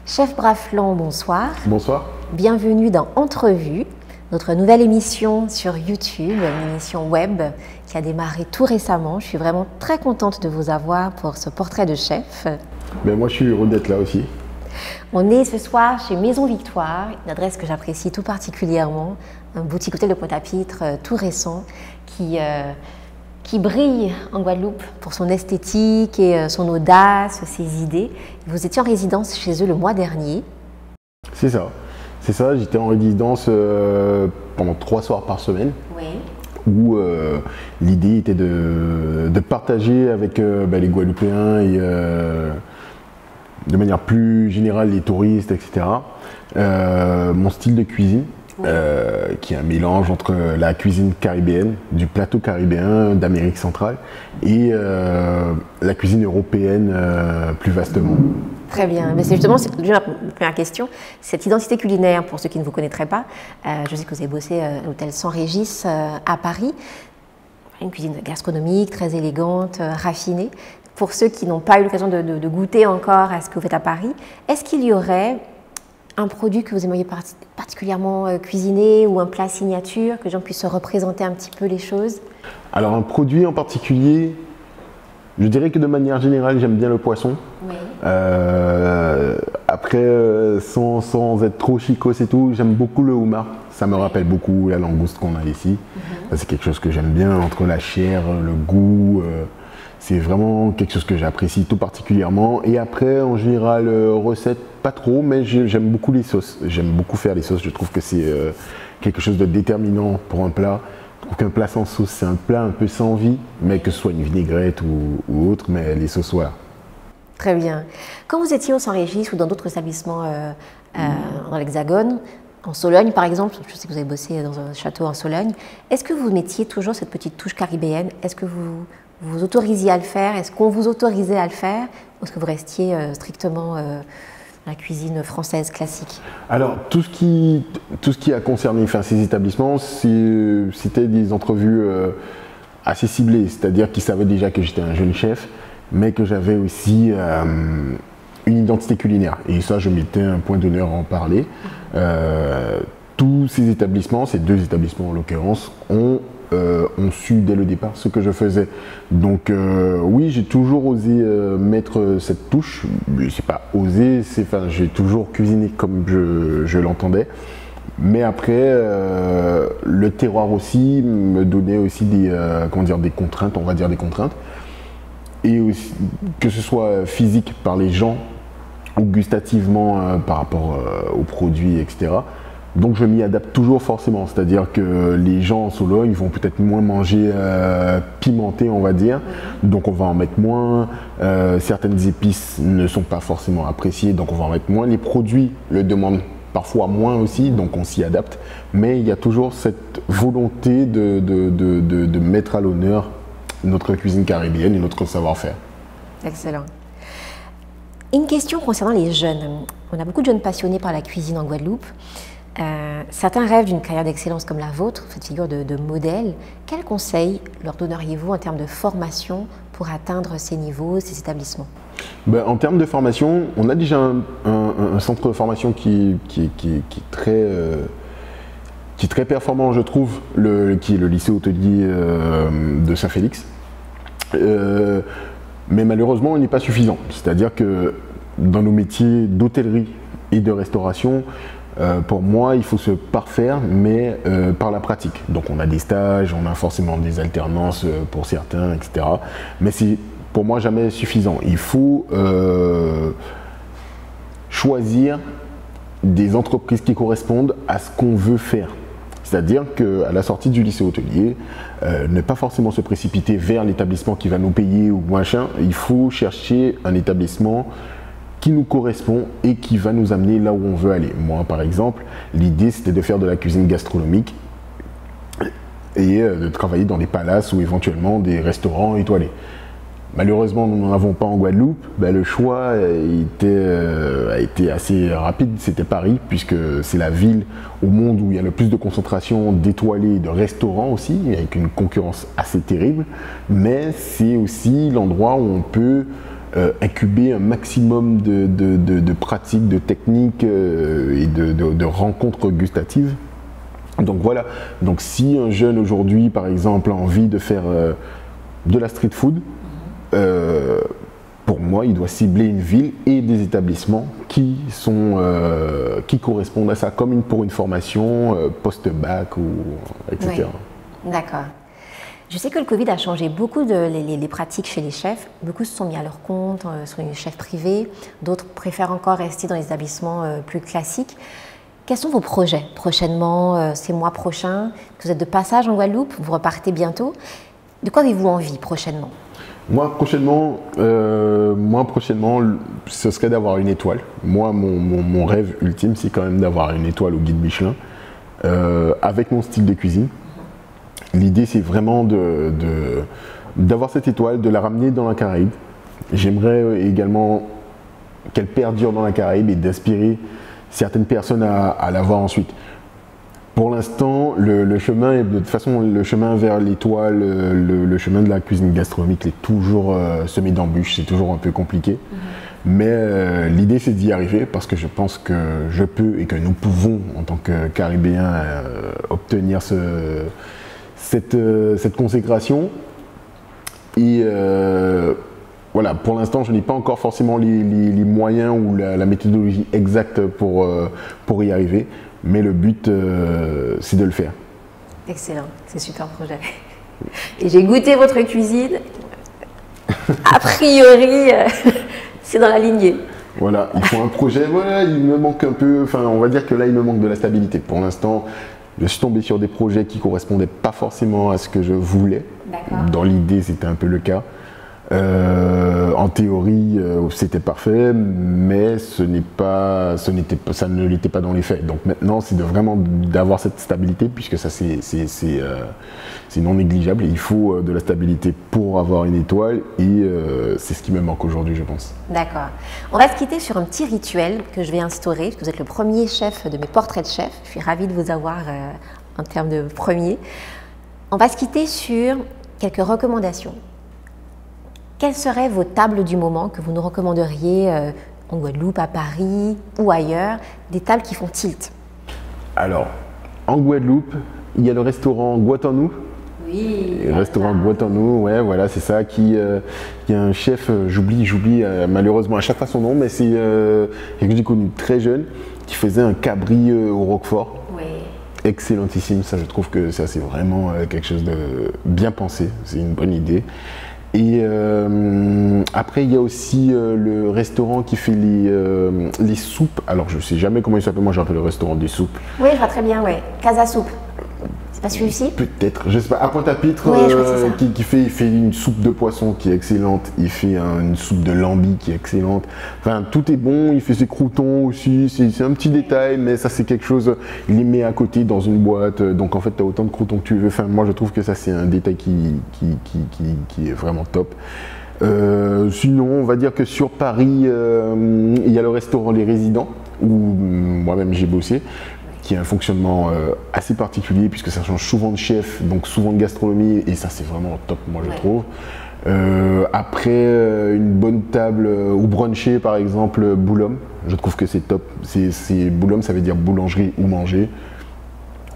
Chef Braflan, bonsoir. Bonsoir. Bienvenue dans Entrevue, notre nouvelle émission sur YouTube, une émission web qui a démarré tout récemment. Je suis vraiment très contente de vous avoir pour ce portrait de chef. Ben moi, je suis heureux d'être là aussi. On est ce soir chez Maison Victoire, une adresse que j'apprécie tout particulièrement, un boutique hôtel de Pointe-à-Pitre tout récent qui brille en Guadeloupe pour son esthétique et son audace, ses idées. Vous étiez en résidence chez eux le mois dernier. C'est ça. C'est ça, j'étais en résidence pendant 3 soirs par semaine. Oui. Où l'idée était de partager avec les Guadeloupéens et de manière plus générale les touristes, etc. Mon style de cuisine. Oui. Qui est un mélange entre la cuisine caribéenne, du plateau caribéen d'Amérique centrale et la cuisine européenne plus vastement. Très bien, mais c'est justement la première question, cette identité culinaire, pour ceux qui ne vous connaîtraient pas, je sais que vous avez bossé à l'hôtel San Régis à Paris, une cuisine gastronomique, très élégante, raffinée. Pour ceux qui n'ont pas eu l'occasion de goûter encore à ce que vous faites à Paris, est-ce qu'il y aurait un produit que vous aimeriez particulièrement cuisiner ou un plat signature, que les gens puissent se représenter un petit peu les choses? Alors un produit en particulier, je dirais que de manière générale, j'aime bien le poisson. Oui. Après, sans être trop chicos et tout, j'aime beaucoup le homard. Ça me rappelle beaucoup la langouste qu'on a ici. C'est quelque chose que j'aime bien, entre la chair, le goût. C'est vraiment quelque chose que j'apprécie tout particulièrement. Et après, en général, recette, pas trop, mais j'aime beaucoup les sauces. J'aime beaucoup faire les sauces. Je trouve que c'est quelque chose de déterminant pour un plat. Je trouve qu'un plat sans sauce, c'est un plat un peu sans vie, mais que ce soit une vinaigrette ou autre, mais les sauces, voilà. Très bien. Quand vous étiez au San Régis ou dans d'autres établissements dans l'Hexagone, en Sologne par exemple, je sais que vous avez bossé dans un château en Sologne, est-ce que vous mettiez toujours cette petite touche caribéenne? Est-ce que vous vous autorisiez à le faire? Est-ce qu'on vous autorisait à le faire? Ou est-ce que vous restiez strictement la cuisine française classique? Alors, tout ce qui a concerné ces établissements, c'était des entrevues assez ciblées, c'est-à-dire qu'ils savaient déjà que j'étais un jeune chef, mais que j'avais aussi une identité culinaire. Et ça, je mettais un point d'honneur à en parler. Tous ces établissements, ces 2 établissements en l'occurrence, ont su dès le départ ce que je faisais. Donc oui, j'ai toujours osé mettre cette touche. C'est pas osé, j'ai toujours cuisiné comme je l'entendais. Mais après, le terroir aussi me donnait aussi des contraintes, on va dire des contraintes. Et aussi, que ce soit physique par les gens ou gustativement par rapport aux produits, etc. Donc je m'y adapte toujours forcément, c'est-à-dire que les gens en Sologne vont peut-être moins manger pimenté, on va dire, donc on va en mettre moins, certaines épices ne sont pas forcément appréciées, donc on va en mettre moins, les produits le demandent parfois moins aussi, donc on s'y adapte, mais il y a toujours cette volonté de mettre à l'honneur notre cuisine caribéenne et notre savoir-faire. Excellent. Une question concernant les jeunes. On a beaucoup de jeunes passionnés par la cuisine en Guadeloupe. Certains rêvent d'une carrière d'excellence comme la vôtre, cette figure de modèle. Quels conseils leur donneriez-vous en termes de formation pour atteindre ces niveaux, ces établissements? En termes de formation, on a déjà un centre de formation qui est très performant, je trouve, qui est le lycée hôtelier de Saint-Félix. Mais malheureusement, il n'est pas suffisant. C'est-à-dire que dans nos métiers d'hôtellerie et de restauration, pour moi, il faut se parfaire, mais par la pratique. Donc on a des stages, on a forcément des alternances pour certains, etc. Mais c'est pour moi jamais suffisant. Il faut choisir des entreprises qui correspondent à ce qu'on veut faire. C'est-à-dire qu'à la sortie du lycée hôtelier, ne pas forcément se précipiter vers l'établissement qui va nous payer ou machin. Il faut chercher un établissement qui nous correspond et qui va nous amener là où on veut aller. Moi, par exemple, l'idée c'était de faire de la cuisine gastronomique et de travailler dans des palaces ou éventuellement des restaurants étoilés. Malheureusement, nous n'en avons pas en Guadeloupe. Le choix a été assez rapide, c'était Paris, puisque c'est la ville au monde où il y a le plus de concentration d'étoilés et de restaurants aussi, avec une concurrence assez terrible. Mais c'est aussi l'endroit où on peut incuber un maximum de pratiques, de techniques et de rencontres gustatives. Donc voilà, donc si un jeune aujourd'hui par exemple a envie de faire de la street food, pour moi il doit cibler une ville et des établissements qui correspondent à ça, comme pour une formation post-bac ou etc. Oui. D'accord. Je sais que le Covid a changé beaucoup les pratiques chez les chefs. Beaucoup se sont mis à leur compte, sont des chefs privés. D'autres préfèrent encore rester dans les établissements plus classiques. Quels sont vos projets prochainement, ces mois prochains? Vous êtes de passage en Guadeloupe, vous repartez bientôt. De quoi avez-vous envie prochainement? Moi prochainement, ce serait d'avoir une étoile. Moi, mon rêve ultime, c'est quand même d'avoir une étoile au guide Michelin, avec mon style de cuisine. L'idée, c'est vraiment d'avoir cette étoile, de la ramener dans la Caraïbe. J'aimerais également qu'elle perdure dans la Caraïbe et d'inspirer certaines personnes à la voir ensuite. Pour l'instant, le chemin, de toute façon, le chemin vers l'étoile, le chemin de la cuisine gastronomique est toujours semé d'embûches, c'est toujours un peu compliqué. Mais l'idée, c'est d'y arriver parce que je pense que je peux et que nous pouvons, en tant que Caribéens, obtenir cette consécration. Et voilà, pour l'instant, je n'ai pas encore forcément les moyens ou la méthodologie exacte pour y arriver, mais le but, c'est de le faire. Excellent, c'est un super projet. Et j'ai goûté votre cuisine. A priori, c'est dans la lignée. Voilà, il faut un projet. Voilà, il me manque un peu. Enfin, on va dire que là, il me manque de la stabilité. Pour l'instant, je suis tombé sur des projets qui ne correspondaient pas forcément à ce que je voulais. Dans l'idée, c'était un peu le cas. En théorie, c'était parfait, mais ça ne l'était pas dans les faits. Donc maintenant, c'est vraiment d'avoir cette stabilité, puisque ça, c'est non négligeable. Et il faut de la stabilité pour avoir une étoile, et c'est ce qui me manque aujourd'hui, je pense. D'accord. On va se quitter sur un petit rituel que je vais instaurer, parce que vous êtes le premier chef de mes portraits de chef. Je suis ravie de vous avoir en termes de premier. On va se quitter sur quelques recommandations. Quelles seraient vos tables du moment que vous nous recommanderiez en Guadeloupe, à Paris ou ailleurs, des tables qui font tilt? Alors, en Guadeloupe, il y a le restaurant Guatanou. Oui. Le restaurant Guatanou, ouais, voilà, c'est ça. Il y a un chef, j'oublie malheureusement à chaque fois son nom, mais c'est quelqu'un que j'ai connu très jeune, qui faisait un cabri au Roquefort. Oui. Excellentissime, ça, je trouve que ça, c'est vraiment quelque chose de bien pensé. C'est une bonne idée. Et après, il y a aussi le restaurant qui fait les soupes. Alors, je ne sais jamais comment il s'appelle. Moi, j'appelle le restaurant des soupes. Oui, je vois très bien, oui. Casa Soupe. C'est pas celui-ci? Peut-être. Je sais pas. À Pointe-à-Pitre, oui, je crois que c'est ça. il fait une soupe de poisson qui est excellente. Il fait une soupe de lambi qui est excellente. Enfin, tout est bon. Il fait ses croûtons aussi. C'est un petit détail, mais ça, c'est quelque chose. Il les met à côté dans une boîte. Donc, en fait, tu as autant de croûtons que tu veux. Enfin, moi, je trouve que ça, c'est un détail qui est vraiment top. Sinon, on va dire que sur Paris, il y a le restaurant Les Résidents, où moi-même j'ai bossé, qui a un fonctionnement assez particulier, puisque ça change souvent de chef, donc souvent de gastronomie, et ça, c'est vraiment top, moi, je trouve. Après, une bonne table ou bruncher, par exemple, Boulogne, je trouve que c'est top. Boulogne, ça veut dire boulangerie ou manger.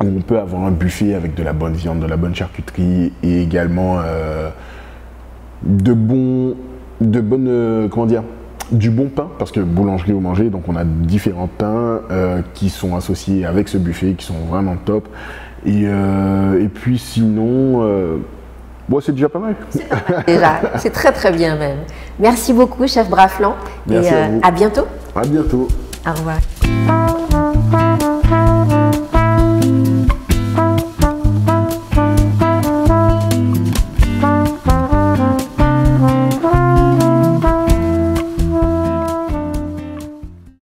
On peut avoir un buffet avec de la bonne viande, de la bonne charcuterie, et également du bon pain, parce que boulangerie ou manger, donc on a différents pains qui sont associés avec ce buffet, qui sont vraiment top. Et puis sinon, bon, c'est déjà pas mal. Déjà, c'est très très bien même. Merci beaucoup, chef Braflan. Merci et à vous. À bientôt. À bientôt. Au revoir.